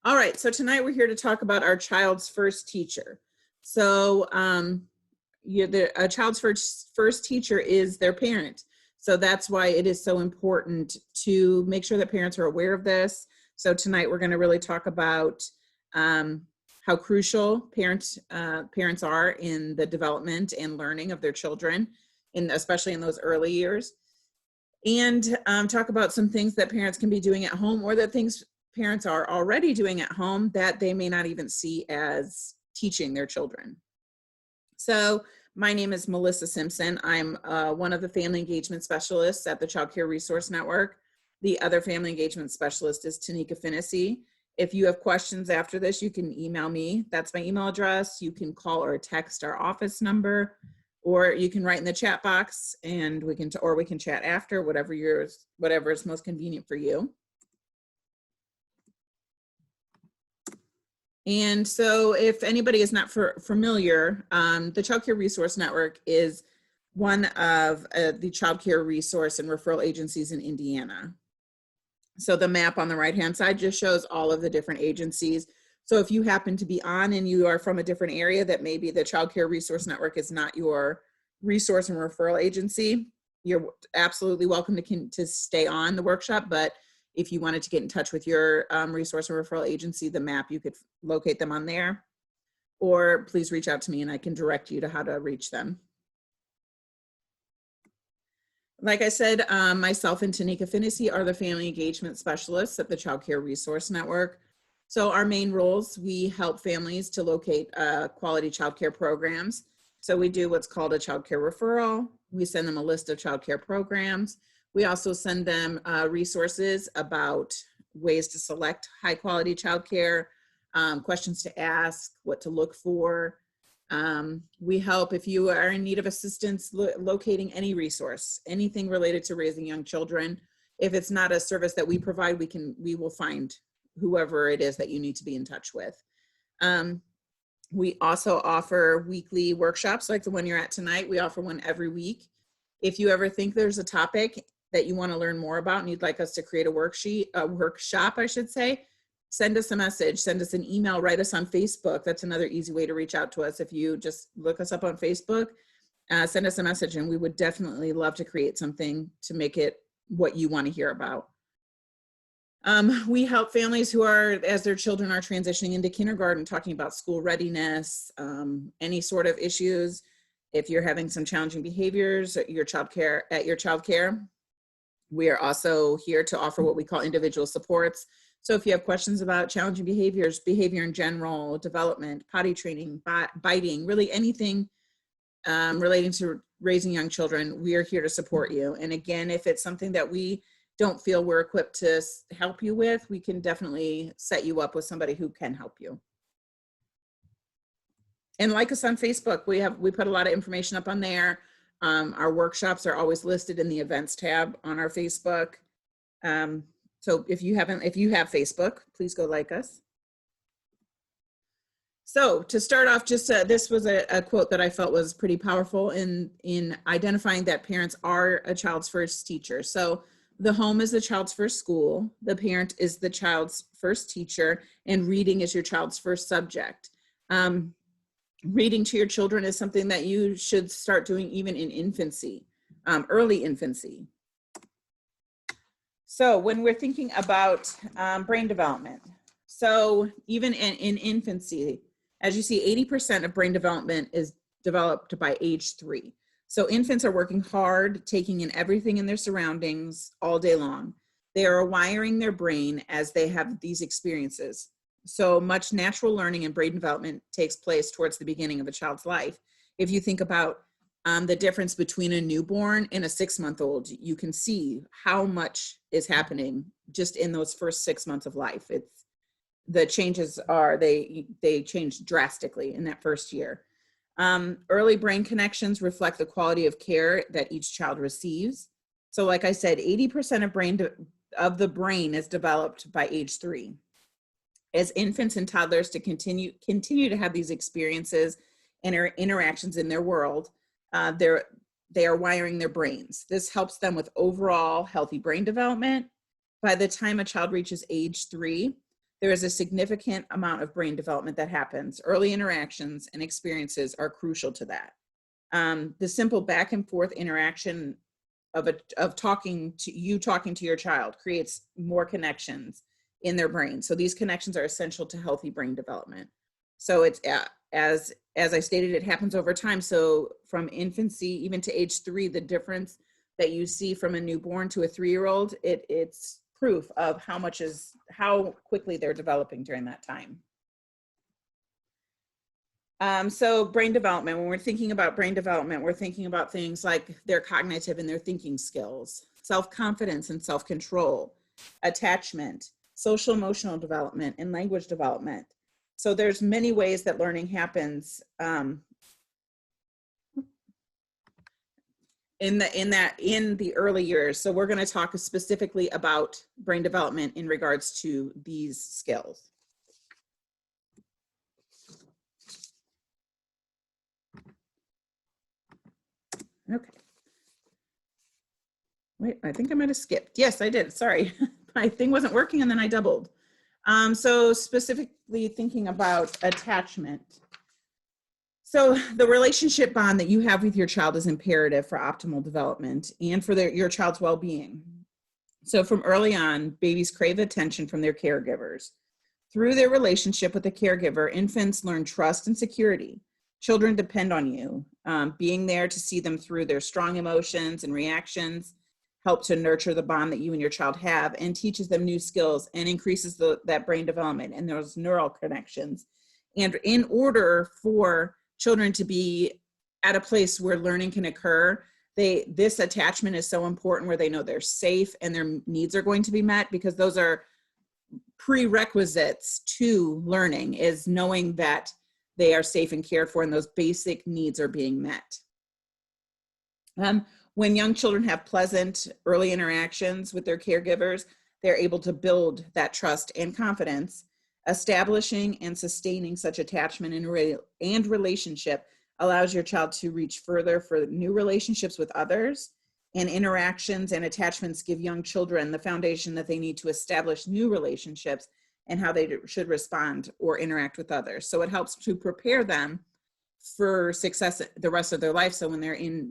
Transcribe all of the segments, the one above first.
All right, so tonight we're here to talk about our child's first teacher. So a child's first teacher is their parent. So that's why it is so important to make sure that parents are aware of this. So tonight we're going to really talk about how crucial parents are in the development and learning of their children, especially in those early years. And talk about some things that parents can be doing at home, or that things parents are already doing at home that they may not even see as teaching their children. So my name is Melissa Simpson. I'm one of the family engagement specialists at the Child Care Resource Network. The other family engagement specialist is Tanika Finnessy. If you have questions after this, you can email me. That's my email address. You can call or text our office number, or you can write in the chat box, and we can chat after, whatever is most convenient for you. And so if anybody is not familiar, the Child Care Resource Network is one of the child care resource and referral agencies in Indiana. So the map on the right-hand side just shows all of the different agencies. So if you happen to be on and you are from a different area that maybe the Child Care Resource Network is not your resource and referral agency, you're absolutely welcome to stay on the workshop. But if you wanted to get in touch with your resource and referral agency, the map, you could locate them on there, or please reach out to me and I can direct you to how to reach them. Like I said, myself and Tanika Finnessy are the family engagement specialists at the Child Care Resource Network. So our main roles, we help families to locate quality child care programs. So we do what's called a child care referral. We send them a list of child care programs. We also send them resources about ways to select high quality childcare, questions to ask, what to look for. We help if you are in need of assistance locating any resource, anything related to raising young children. If it's not a service that we provide, we will find whoever it is that you need to be in touch with. We also offer weekly workshops like the one you're at tonight. We offer one every week. If you ever think there's a topic that you want to learn more about and you'd like us to create a workshop, I should say, send us a message, send us an email, write us on Facebook. That's another easy way to reach out to us. If you just look us up on Facebook, send us a message, and we would definitely love to create something to make it what you want to hear about. We help families who are, as their children are transitioning into kindergarten, talking about school readiness, any sort of issues. If you're having some challenging behaviors at your childcare, we are also here to offer what we call individual supports. So if you have questions about challenging behaviors, behavior in general, development, potty training, biting, really anything relating to raising young children, we are here to support you. And again, if it's something that we don't feel we're equipped to help you with, we can definitely set you up with somebody who can help you. And like us on Facebook, we put a lot of information up on there. Our workshops are always listed in the events tab on our Facebook. So if you have Facebook, please go like us. So to start off, just this was a quote that I felt was pretty powerful in identifying that parents are a child's first teacher. So the home is the child's first school, the parent is the child's first teacher, and reading is your child's first subject. Reading to your children is something that you should start doing even in infancy, early infancy. So when we're thinking about brain development, so even in infancy, as you see, 80% of brain development is developed by age 3. So infants are working hard, taking in everything in their surroundings all day long. They are wiring their brain as they have these experiences. So much natural learning and brain development takes place towards the beginning of a child's life. If you think about the difference between a newborn and a 6-month-old, you can see how much is happening just in those first 6 months of life. The changes they change drastically in that first year. Early brain connections reflect the quality of care that each child receives. So like I said, 80% of the brain is developed by age 3. As infants and toddlers to continue to have these experiences and interactions in their world, they are wiring their brains. This helps them with overall healthy brain development. By the time a child reaches age 3, there is a significant amount of brain development that happens. Early interactions and experiences are crucial to that. The simple back and forth interaction of talking to your child creates more connections in their brain. So these connections are essential to healthy brain development. So it's as I stated, it happens over time. So from infancy even to age 3, the difference that you see from a newborn to a 3-year-old, it's proof of how quickly they're developing during that time. So brain development, when we're thinking about brain development, we're thinking about things like their cognitive and their thinking skills, self-confidence and self-control, attachment, social emotional development, and language development. So there's many ways that learning happens in the early years. So we're going to talk specifically about brain development in regards to these skills. Okay. Wait, I think I might have skipped. Yes, I did. Sorry. My thing wasn't working and then I doubled. So specifically thinking about attachment. So the relationship bond that you have with your child is imperative for optimal development and for your child's well-being. So from early on, babies crave attention from their caregivers. Through their relationship with the caregiver, infants learn trust and security. Children depend on you. Being there to see them through their strong emotions and reactions help to nurture the bond that you and your child have and teaches them new skills and increases that brain development and those neural connections. And in order for children to be at a place where learning can occur, this attachment is so important, where they know they're safe and their needs are going to be met, because those are prerequisites to learning, is knowing that they are safe and cared for and those basic needs are being met. When young children have pleasant early interactions with their caregivers, they're able to build that trust and confidence. Establishing and sustaining such attachment and relationship allows your child to reach further for new relationships with others, and interactions and attachments give young children the foundation that they need to establish new relationships and how they should respond or interact with others. So it helps to prepare them for success the rest of their life. So when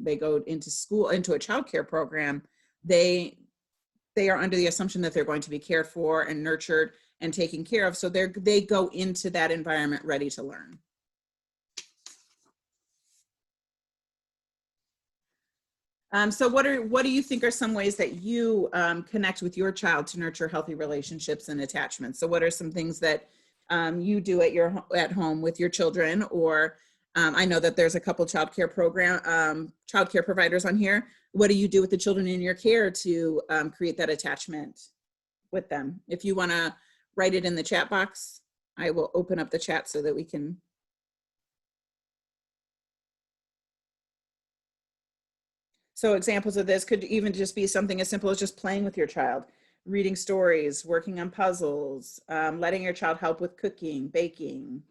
they go into school, into a childcare program, they are under the assumption that they're going to be cared for and nurtured and taken care of. So they go into that environment ready to learn. So what do you think are some ways that you connect with your child to nurture healthy relationships and attachments? So what are some things that you do at home with your children? Or I know that there's a couple childcare providers on here. What do you do with the children in your care to create that attachment with them? If you want to write it in the chat box, I will open up the chat so that we can. So examples of this could even just be something as simple as just playing with your child, reading stories, working on puzzles, letting your child help with cooking, baking.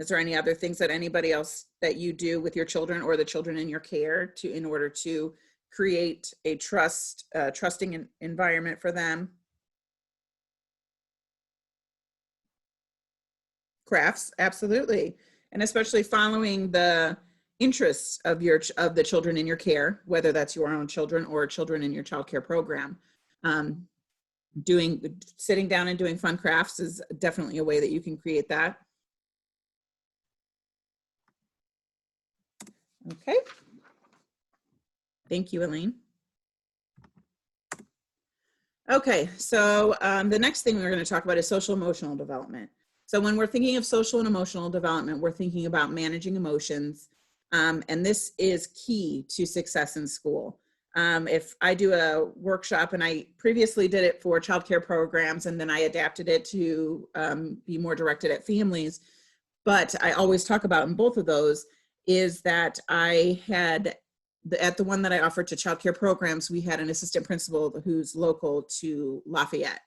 Is there any other things that anybody else that you do with your children or the children in your care in order to create a trusting environment for them? Crafts, absolutely. And especially following the interests of the children in your care, whether that's your own children or children in your child care program. Sitting down and doing fun crafts is definitely a way that you can create that. Okay. Thank you, Elaine. Okay, so the next thing we're going to talk about is social emotional development. So when we're thinking of social and emotional development, we're thinking about managing emotions, and this is key to success in school. If I do a workshop, and I previously did it for childcare programs, and then I adapted it to be more directed at families, but I always talk about in both of those is that I had, at the one that I offered to childcare programs, we had an assistant principal who's local to Lafayette.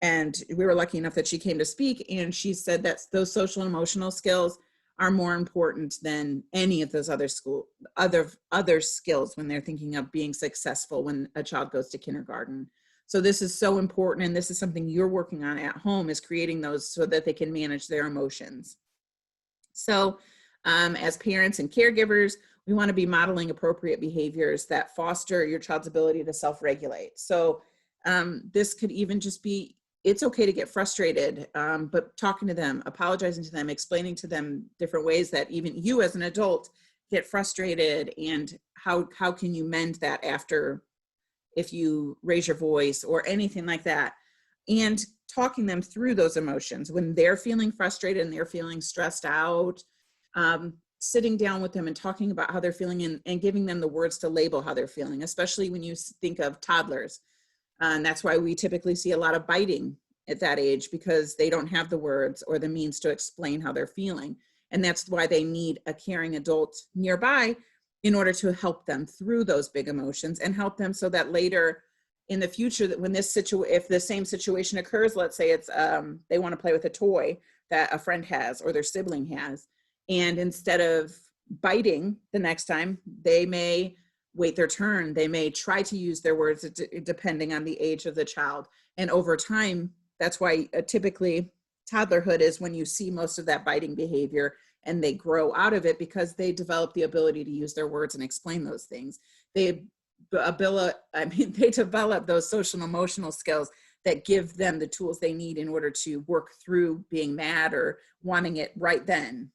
And we were lucky enough that she came to speak, and she said that those social and emotional skills are more important than any of those other skills when they're thinking of being successful when a child goes to kindergarten. So this is so important, and this is something you're working on at home, is creating those so that they can manage their emotions. So as parents and caregivers, we want to be modeling appropriate behaviors that foster your child's ability to self-regulate. So this could even just be, it's okay to get frustrated, but talking to them, apologizing to them, explaining to them different ways that even you as an adult get frustrated, and how can you mend that after, if you raise your voice or anything like that. And talking them through those emotions when they're feeling frustrated and they're feeling stressed out, sitting down with them and talking about how they're feeling, and giving them the words to label how they're feeling, especially when you think of toddlers. And that's why we typically see a lot of biting at that age, because they don't have the words or the means to explain how they're feeling. And that's why they need a caring adult nearby in order to help them through those big emotions, and help them so that later in the future, that when if the same situation occurs, let's say it's they want to play with a toy that a friend has or their sibling has, and instead of biting the next time, they may wait their turn. They may try to use their words, depending on the age of the child. And over time, that's why typically toddlerhood is when you see most of that biting behavior, and they grow out of it because they develop the ability to use their words and explain those things. They develop those social and emotional skills that give them the tools they need in order to work through being mad or wanting it right then.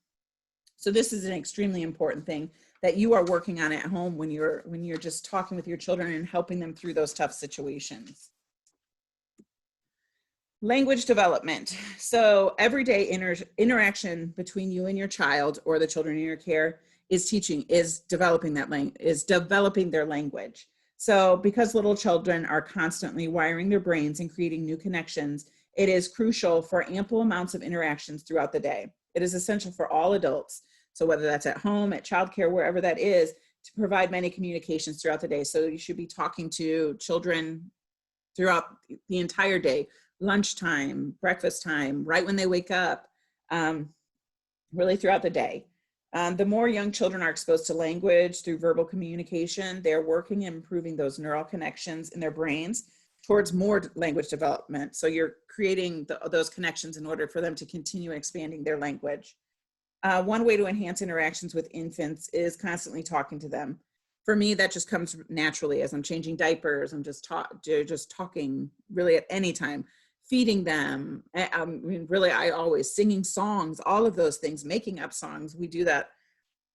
So this is an extremely important thing that you are working on at home when you're just talking with your children and helping them through those tough situations. Language development. So everyday interaction between you and your child, or the children in your care, is developing their language. So because little children are constantly wiring their brains and creating new connections, it is crucial for ample amounts of interactions throughout the day. It is essential for all adults, so whether that's at home, at childcare, wherever that is, to provide many communications throughout the day. So you should be talking to children throughout the entire day, lunchtime, breakfast time, right when they wake up, really throughout the day. The more young children are exposed to language through verbal communication, they're working and improving those neural connections in their brains towards more language development. So you're creating those connections in order for them to continue expanding their language. One way to enhance interactions with infants is constantly talking to them. For me, that just comes naturally as I'm changing diapers. I'm just talking really at any time, feeding them. I mean, really, I always singing songs, all of those things, making up songs. We do that.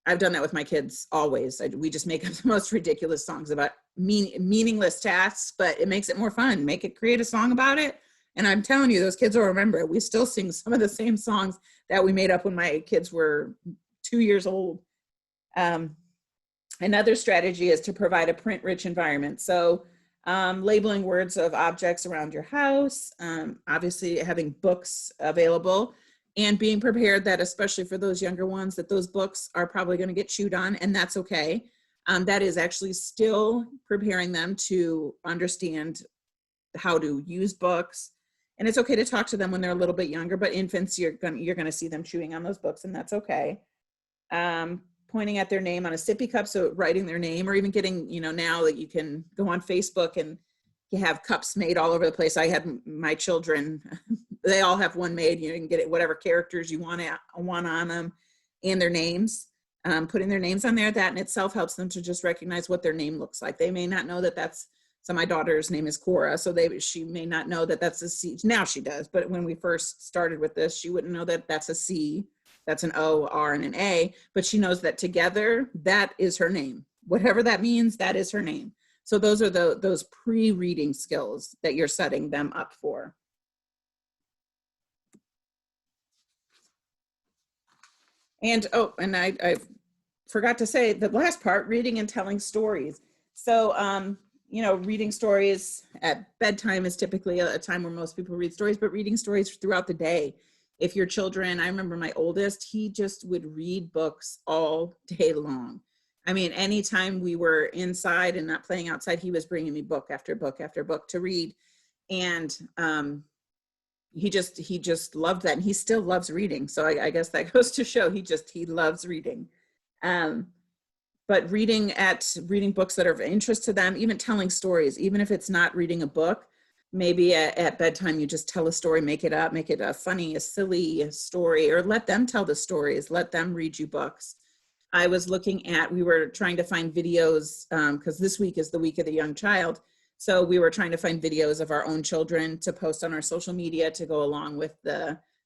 I've done that with my kids always. We just make up the most ridiculous songs about meaningless tasks, but it makes it more fun. Create a song about it. And I'm telling you, those kids will remember it. We still sing some of the same songs that we made up when my kids were 2 years old. Another strategy is to provide a print-rich environment. So labeling words of objects around your house, obviously having books available, and being prepared that, especially for those younger ones, that those books are probably going to get chewed on, and that's okay. That is actually still preparing them to understand how to use books. And it's okay to talk to them when they're a little bit younger, but infants, you're gonna see them chewing on those books, and that's okay. Pointing at their name on a sippy cup, so writing their name, or even getting, now that you can go on Facebook and you have cups made all over the place. I had my children, they all have one made. You can get it, whatever characters you want on them, and their names. Putting their names on there, that in itself helps them to just recognize what their name looks like. They may not know that that's, so my daughter's name is Cora, so she may not know that that's a C. Now she does, but when we first started with this, she wouldn't know that that's a C, that's an O, R, and an A, but she knows that together, that is her name. Whatever that means, that is her name. So those are those pre-reading skills that you're setting them up for. And, I forgot to say the last part, reading and telling stories. So, reading stories at bedtime is typically a time where most people read stories, but reading stories throughout the day. If your children, I remember my oldest, he just would read books all day long. I mean, anytime we were inside and not playing outside, he was bringing me book after book after book to read. And he just loved that. And he still loves reading. So I guess that goes to show he loves reading. But reading books that are of interest to them, even telling stories, even if it's not reading a book, maybe at bedtime, you just tell a story, make it up, make it a funny, a silly story, or let them tell the stories, let them read you books. I was looking at, we were trying to find videos, because this week is the week of the young child. So we were trying to find videos of our own children to post on our social media to go along with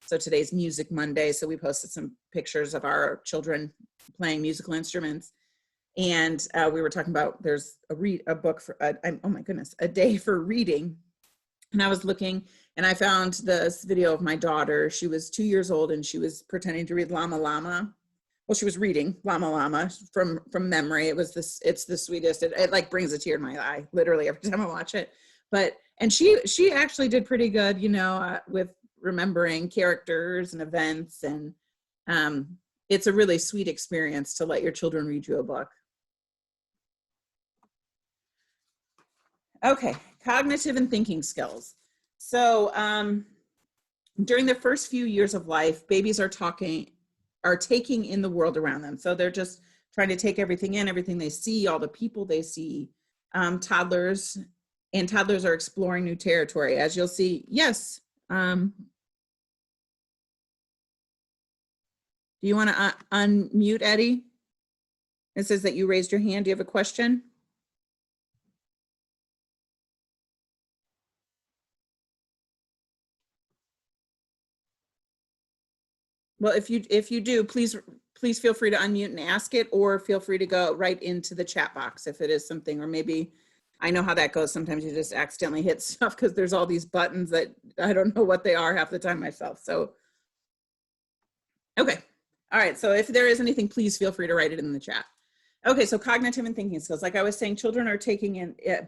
so today's Music Monday. So we posted some pictures of our children playing musical instruments. And we were talking about, there's a book for, oh my goodness, a day for reading. And I was looking and I found this video of my daughter. She was 2 years old and she was pretending to read Llama Llama. Well, she was reading Llama Llama from memory. It's the sweetest. It like brings a tear to my eye, literally every time I watch it. And she actually did pretty good, with remembering characters and events. And it's a really sweet experience to let your children read you a book. Okay, cognitive and thinking skills. So during the first few years of life, babies are taking in the world around them. So they're just trying to take everything in, everything they see, all the people they see. Toddlers are exploring new territory, as you'll see. Yes. Do you want to unmute, Eddie? It says that you raised your hand. Do you have a question? Well, if you do, please feel free to unmute and ask it, or feel free to go right into the chat box if it is something, or maybe I know how that goes. Sometimes you just accidentally hit stuff because there's all these buttons that I don't know what they are half the time myself. So, okay. All right. So if there is anything, please feel free to write it in the chat. Okay. So cognitive and thinking skills. Like I was saying,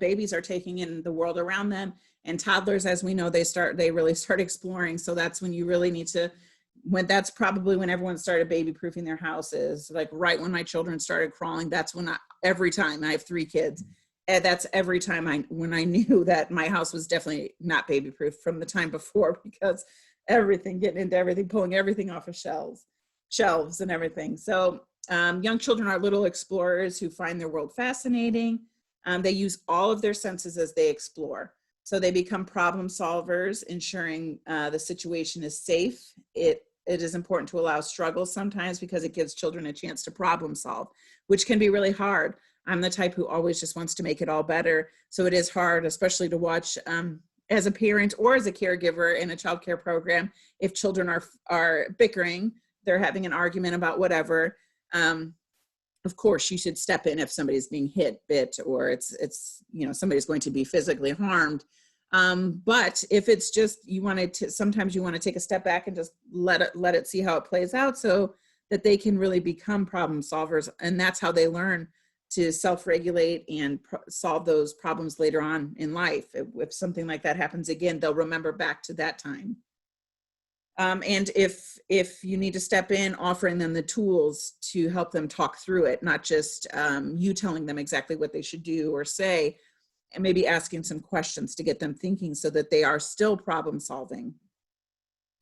babies are taking in the world around them, and toddlers, as we know, they really start exploring. So that's when you really need to, that's probably when everyone started baby proofing their houses, like right when my children started crawling. That's when every time, I have 3 kids, and that's every time when I knew that my house was definitely not baby proof from the time before, because getting into everything, pulling everything off of shelves and everything. So young children are little explorers who find their world fascinating. They use all of their senses as they explore. So they become problem solvers, ensuring the situation is safe. It is important to allow struggle sometimes because it gives children a chance to problem solve, which can be really hard. I'm the type who always just wants to make it all better. So it is hard, especially to watch as a parent or as a caregiver in a child care program, if children are bickering, they're having an argument about whatever. Of course, you should step in if somebody's being bit, or it's somebody's going to be physically harmed. But if it's just, sometimes you want to take a step back and just let it see how it plays out, so that they can really become problem solvers. And that's how they learn to self-regulate and solve those problems later on in life. If something like that happens again, they'll remember back to that time. And if you need to step in, offering them the tools to help them talk through it, not just you telling them exactly what they should do or say, and maybe asking some questions to get them thinking so that they are still problem solving.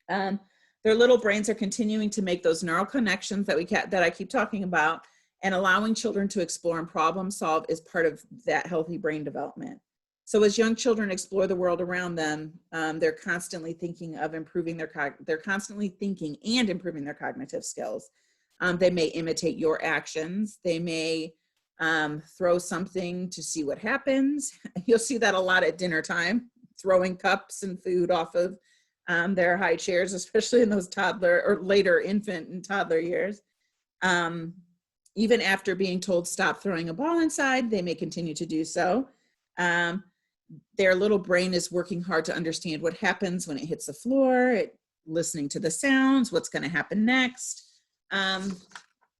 Their little brains are continuing to make those neural connections that I keep talking about, and allowing children to explore and problem solve is part of that healthy brain development. So as young children explore the world around them, they're constantly thinking and improving their cognitive skills. They may imitate your actions. They may throw something to see what happens. You'll see that a lot at dinner time, throwing cups and food off of their high chairs, especially in those toddler or later infant and toddler years. Even after being told stop throwing a ball inside, they may continue to do so. Their little brain is working hard to understand what happens when it hits the floor, listening to the sounds, what's going to happen next.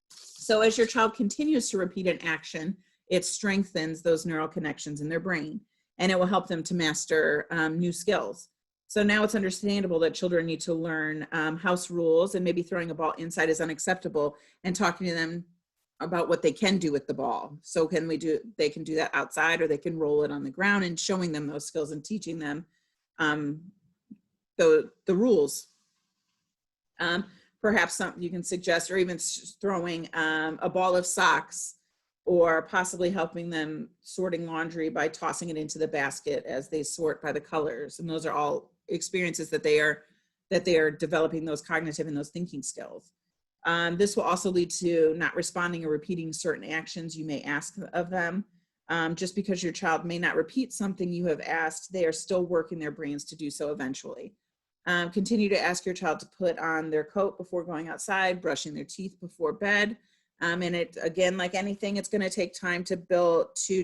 So as your child continues to repeat an action, it strengthens those neural connections in their brain, and it will help them to master new skills. So now it's understandable that children need to learn house rules, and maybe throwing a ball inside is unacceptable, and talking to them about what they can do with the ball. So they can do that outside, or they can roll it on the ground, and showing them those skills and teaching them the rules. Perhaps you can suggest, or even throwing a ball of socks or possibly helping them sorting laundry by tossing it into the basket as they sort by the colors. And those are all experiences that they are developing those cognitive and those thinking skills. This will also lead to not responding or repeating certain actions you may ask of them. Just because your child may not repeat something you have asked, they are still working their brains to do so eventually. Continue to ask your child to put on their coat before going outside, brushing their teeth before bed. And it, again, like anything, it's going to take time to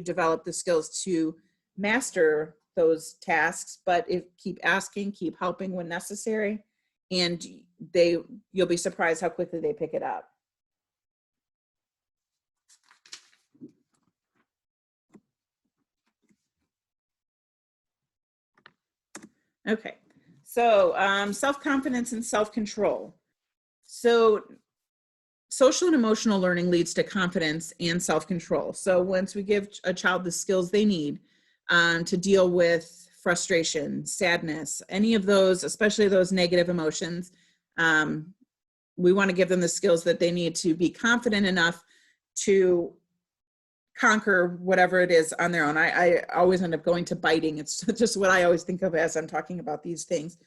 develop the skills to master those tasks, but keep asking, keep helping when necessary, and you'll be surprised how quickly they pick it up. Okay, so self-confidence and self-control. So social and emotional learning leads to confidence and self-control. So once we give a child the skills they need to deal with frustration, sadness, any of those, especially those negative emotions, we want to give them the skills that they need to be confident enough to conquer whatever it is on their own. I always end up going to biting. It's just what I always think of as I'm talking about these things.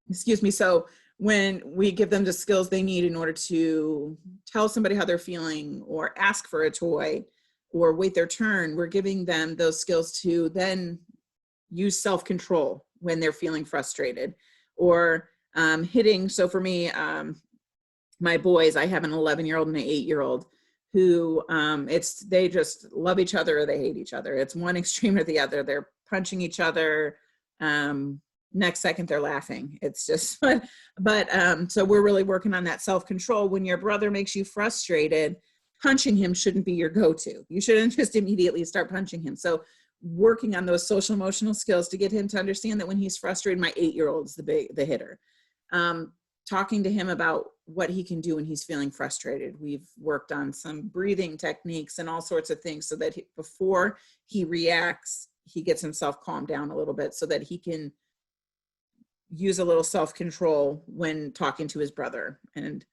Excuse me. So when we give them the skills they need in order to tell somebody how they're feeling or ask for a toy or wait their turn, we're giving them those skills to then use self-control when they're feeling frustrated or hitting. So for me, my boys, I have an 11-year-old and an 8-year-old who they just love each other or they hate each other. It's one extreme or the other. They're punching each other. Next second they're laughing. It's just, so we're really working on that self-control. When your brother makes you frustrated, punching him shouldn't be your go-to. You shouldn't just immediately start punching him. So working on those social emotional skills to get him to understand that when he's frustrated, my 8-year-old's the hitter. Talking to him about what he can do when he's feeling frustrated. We've worked on some breathing techniques and all sorts of things so that before he reacts, he gets himself calmed down a little bit so that he can use a little self-control when talking to his brother. And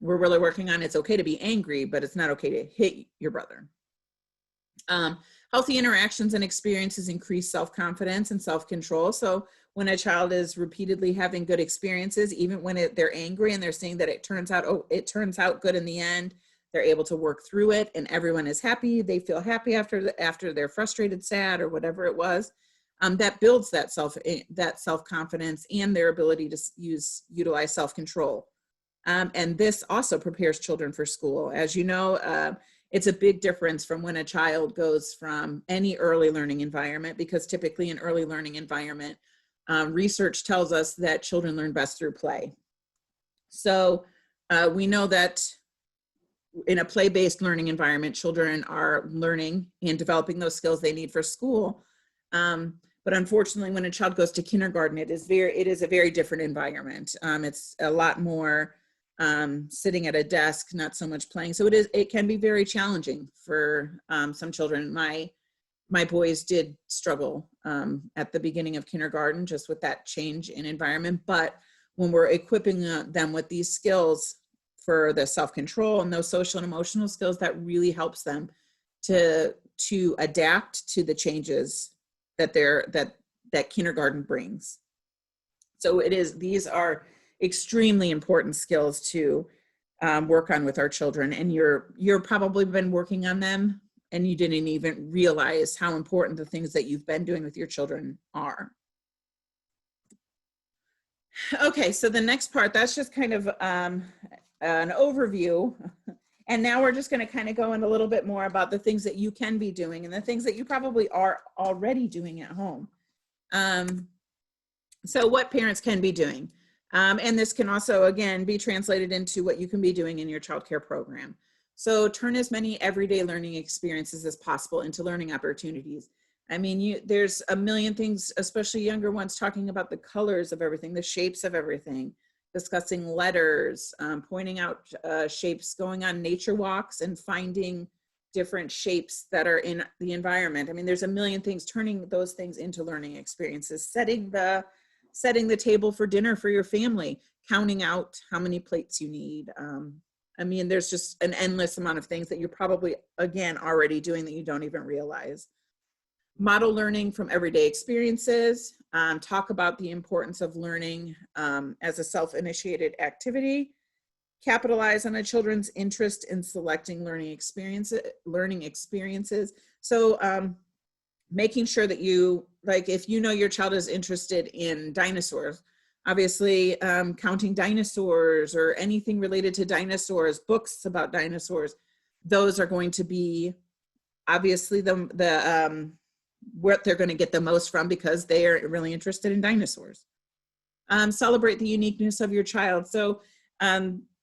we're really working on, it's okay to be angry, but it's not okay to hit your brother. Healthy interactions and experiences increase self-confidence and self-control. So when a child is repeatedly having good experiences, even when they're angry and they're saying that it turns out good in the end, they're able to work through it and everyone is happy. They feel happy after they're frustrated, sad, or whatever it was. That builds that self-confidence and their ability to utilize self-control. And this also prepares children for school. As you know, it's a big difference from when a child goes from any early learning environment, because typically in early learning environment, research tells us that children learn best through play. So we know that in a play-based learning environment, children are learning and developing those skills they need for school. But unfortunately, when a child goes to kindergarten, it is a very different environment. It's a lot more sitting at a desk, not so much playing. So it can be very challenging for some children. My boys did struggle at the beginning of kindergarten just with that change in environment. But when we're equipping them with these skills for the self-control and those social and emotional skills, that really helps them to adapt to the changes that kindergarten brings. So these are extremely important skills to work on with our children, and you're probably been working on them and you didn't even realize how important the things that you've been doing with your children are. Okay, so the next part, that's just kind of an overview. And now we're just going to kind of go in a little bit more about the things that you can be doing and the things that you probably are already doing at home. So what parents can be doing. And this can also, again, be translated into what you can be doing in your child care program. So turn as many everyday learning experiences as possible into learning opportunities. I mean, there's a million things, especially younger ones, talking about the colors of everything, the shapes of everything, discussing letters, pointing out shapes, going on nature walks and finding different shapes that are in the environment. I mean, there's a million things, turning those things into learning experiences, setting the table for dinner for your family, counting out how many plates you need. I mean, there's just an endless amount of things that you're probably, again, already doing that you don't even realize. Model learning from everyday experiences. Talk about the importance of learning as a self-initiated activity. Capitalize on a children's interest in selecting learning experiences. So making sure that you, like, if you know your child is interested in dinosaurs, obviously counting dinosaurs or anything related to dinosaurs, books about dinosaurs, those are going to be obviously the what they're going to get the most from, because they are really interested in dinosaurs. Celebrate the uniqueness of your child. So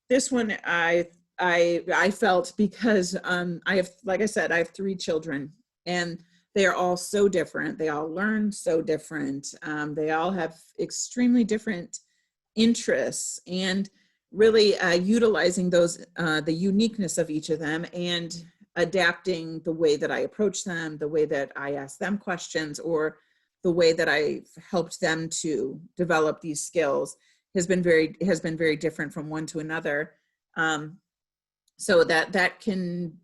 this one I felt, because I have, like I said, I have 3 children, and they are all so different. They all learn so different. They all have extremely different interests, and really utilizing those, the uniqueness of each of them, and adapting the way that I approach them, the way that I ask them questions, or the way that I've helped them to develop these skills has been very different from one to another. So that can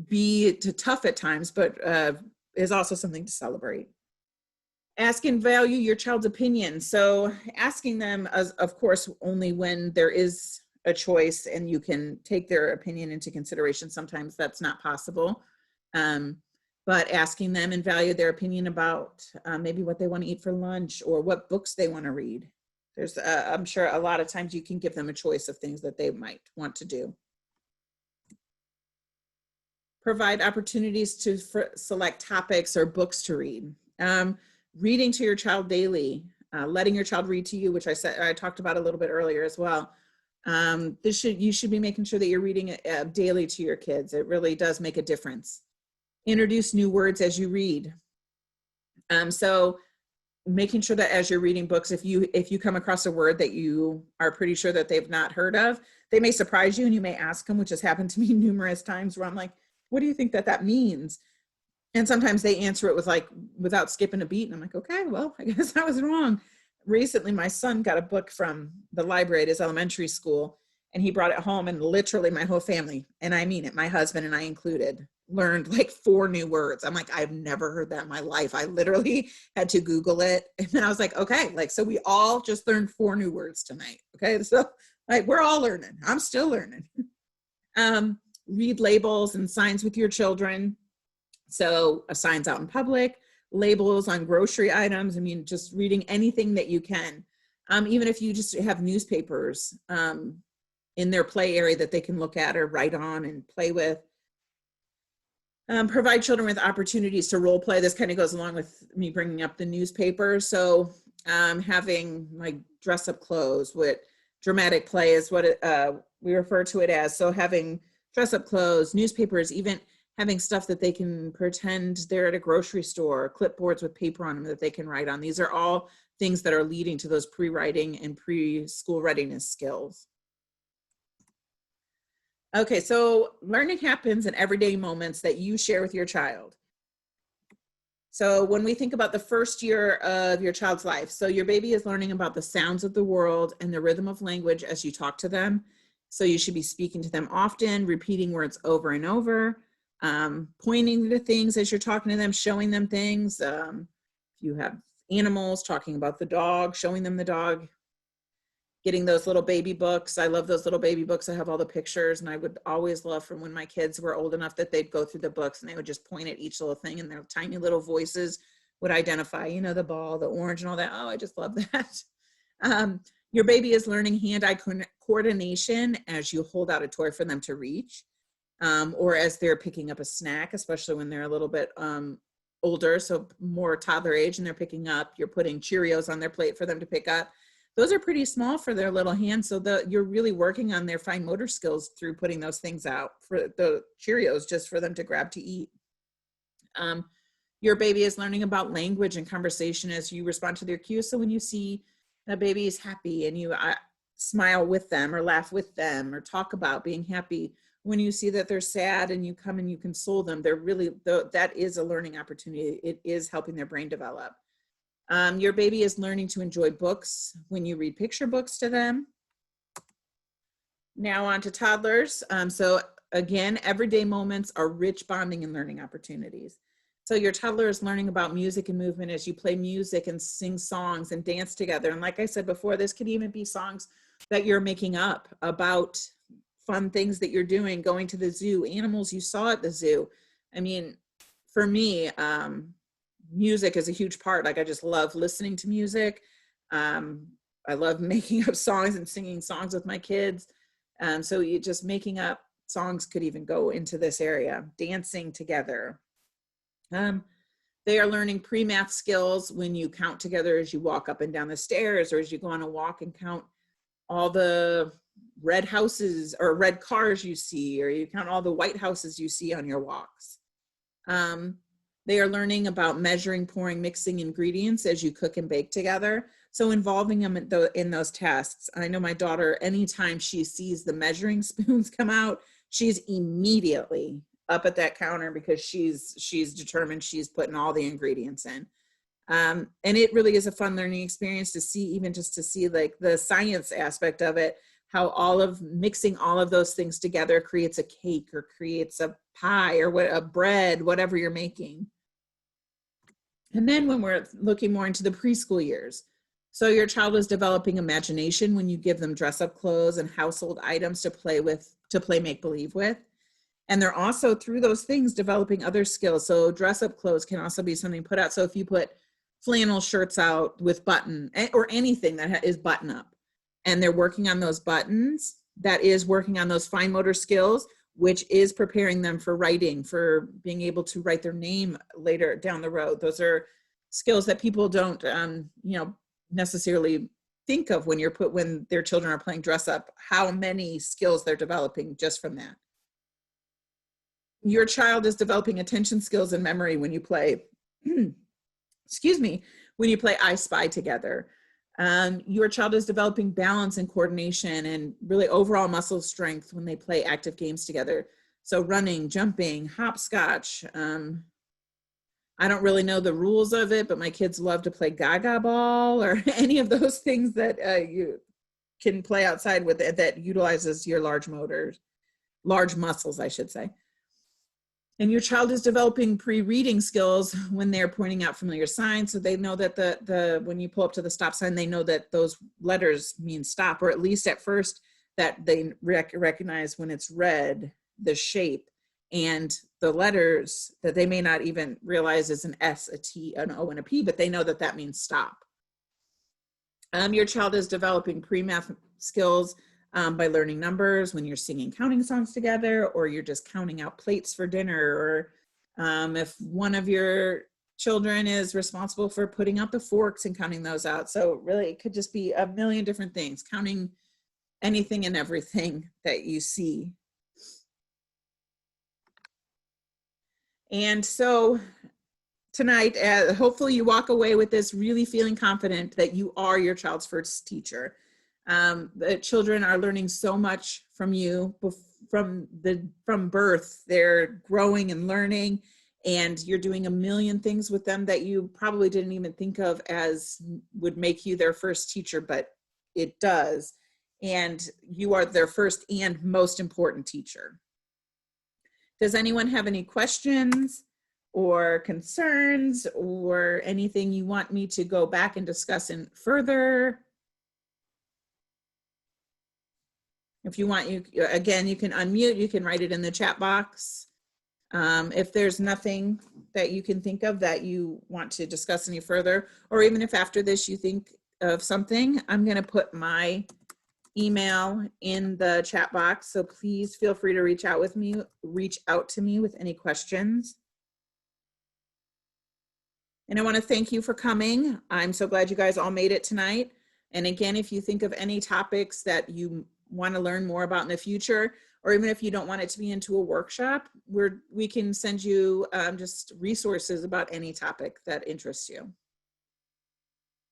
be tough at times, but is also something to celebrate. Ask and value your child's opinion. So asking them, as, of course, only when there is a choice and you can take their opinion into consideration. Sometimes that's not possible. But asking them and value their opinion about maybe what they want to eat for lunch, or what books they want to read. There's, I'm sure a lot of times you can give them a choice of things that they might want to do. Provide opportunities to select topics or books to read. Reading to your child daily, letting your child read to you, which I talked about a little bit earlier as well. You should be making sure that you're reading daily to your kids. It really does make a difference. Introduce new words as you read. So making sure that as you're reading books, if you come across a word that you are pretty sure that they've not heard of, they may surprise you, and you may ask them, which has happened to me numerous times, where I'm like, what do you think that means? And sometimes they answer it with, like, without skipping a beat. And I'm like, okay, well, I guess I was wrong. Recently, my son got a book from the library at his elementary school, and he brought it home, and literally my whole family, and I mean it, my husband and I included, learned like 4 new words. I'm like, I've never heard that in my life. I literally had to Google it. And then I was like, okay, like, so we all just learned 4 new words tonight. Okay. So, like, we're all learning. I'm still learning. Read labels and signs with your children. So signs out in public, labels on grocery items. I mean, just reading anything that you can. Even if you just have newspapers in their play area that they can look at or write on and play with. Provide children with opportunities to role play. This kind of goes along with me bringing up the newspaper. So having, like, dress up clothes with dramatic play is what we refer to it as. So having dress up clothes, newspapers, even having stuff that they can pretend they're at a grocery store, clipboards with paper on them that they can write on. These are all things that are leading to those pre-writing and preschool readiness skills. Okay, so learning happens in everyday moments that you share with your child. So when we think about the first year of your child's life, so your baby is learning about the sounds of the world and the rhythm of language as you talk to them. So you should be speaking to them often, repeating words over and over, pointing to things as you're talking to them, showing them things. If you have animals, talking about the dog, showing them the dog. Getting those little baby books. I love those little baby books. I have all the pictures, and I would always love from when my kids were old enough that they'd go through the books and they would just point at each little thing, and their tiny little voices would identify, you know, the ball, the orange, and all that. Oh, I just love that. Your baby is learning hand-eye coordination as you hold out a toy for them to reach, or as they're picking up a snack, especially when they're a little bit older, so more toddler age, and they're picking up, you're putting Cheerios on their plate for them to pick up. Those are pretty small for their little hands, so you're really working on their fine motor skills through putting those things out for the Cheerios just for them to grab to eat. Your baby is learning about language and conversation as you respond to their cues. So when you see a baby is happy and you smile with them or laugh with them or talk about being happy, when you see that they're sad and you come and you console them, they're really, that is a learning opportunity. It is helping their brain develop. Your baby is learning to enjoy books when you read picture books to them. Now on to toddlers. So again, everyday moments are rich bonding and learning opportunities. So your toddler is learning about music and movement as you play music and sing songs and dance together. And like I said before, this could even be songs that you're making up about fun things that you're doing, going to the zoo, animals you saw at the zoo. I mean, for me, music is a huge part. Like I just love listening to music. I love making up songs and singing songs with my kids. So you just making up songs could even go into this area, dancing together. They are learning pre-math skills when you count together as you walk up and down the stairs, or as you go on a walk and count all the red houses or red cars you see, or you count all the white houses you see on your walks. They are learning about measuring, pouring, mixing ingredients as you cook and bake together. So involving them in those tasks. I know my daughter, anytime she sees the measuring spoons come out, she's immediately up at that counter because she's determined she's putting all the ingredients in. And it really is a fun learning experience to see, even just to see like the science aspect of it, how all of mixing all of those things together creates a cake or creates a pie or a bread, whatever you're making. And then when we're looking more into the preschool years, so your child is developing imagination when you give them dress up clothes and household items to play make believe with. And they're also, through those things, developing other skills. So dress up clothes can also be something put out. So if you put flannel shirts out with button or anything that is button up, and they're working on those buttons, that is working on those fine motor skills, which is preparing them for writing, for being able to write their name later down the road. Those are skills that people don't, necessarily think of when their children are playing dress up, how many skills they're developing just from that. Your child is developing attention skills and memory when you play, excuse me, when you play I Spy together. Your child is developing balance and coordination and really overall muscle strength when they play active games together. So running, jumping, hopscotch. I don't really know the rules of it, but my kids love to play gaga ball or any of those things that you can play outside with that utilizes your large muscles, I should say. And your child is developing pre-reading skills when they're pointing out familiar signs. So they know that when you pull up to the stop sign, they know that those letters mean stop, or at least at first that they recognize when it's red, the shape, and the letters that they may not even realize is an S, a T, an O, and a P, but they know that that means stop. Your child is developing pre-math skills by learning numbers when you're singing counting songs together, or you're just counting out plates for dinner, or if one of your children is responsible for putting out the forks and counting those out. So really it could just be a million different things, counting anything and everything that you see. And so tonight, hopefully you walk away with this really feeling confident that you are your child's first teacher. The children are learning so much from you from birth. They're growing and learning, and you're doing a million things with them that you probably didn't even think of as would make you their first teacher, but it does. And you are their first and most important teacher. Does anyone have any questions or concerns or anything you want me to go back and discuss in further? If you want, you can unmute, you can write it in the chat box. If there's nothing that you can think of that you want to discuss any further, or even if after this you think of something, I'm going to put my email in the chat box. So please feel free to reach out to me with any questions. And I want to thank you for coming. I'm so glad you guys all made it tonight. And again, if you think of any topics that you want to learn more about in the future, or even if you don't want it to be into a workshop, we can send you just resources about any topic that interests you.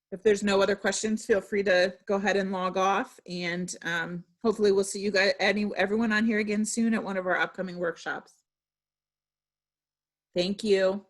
If there's no other questions, feel free to go ahead and log off, and hopefully we'll see you guys, everyone on here again soon at one of our upcoming workshops. Thank you.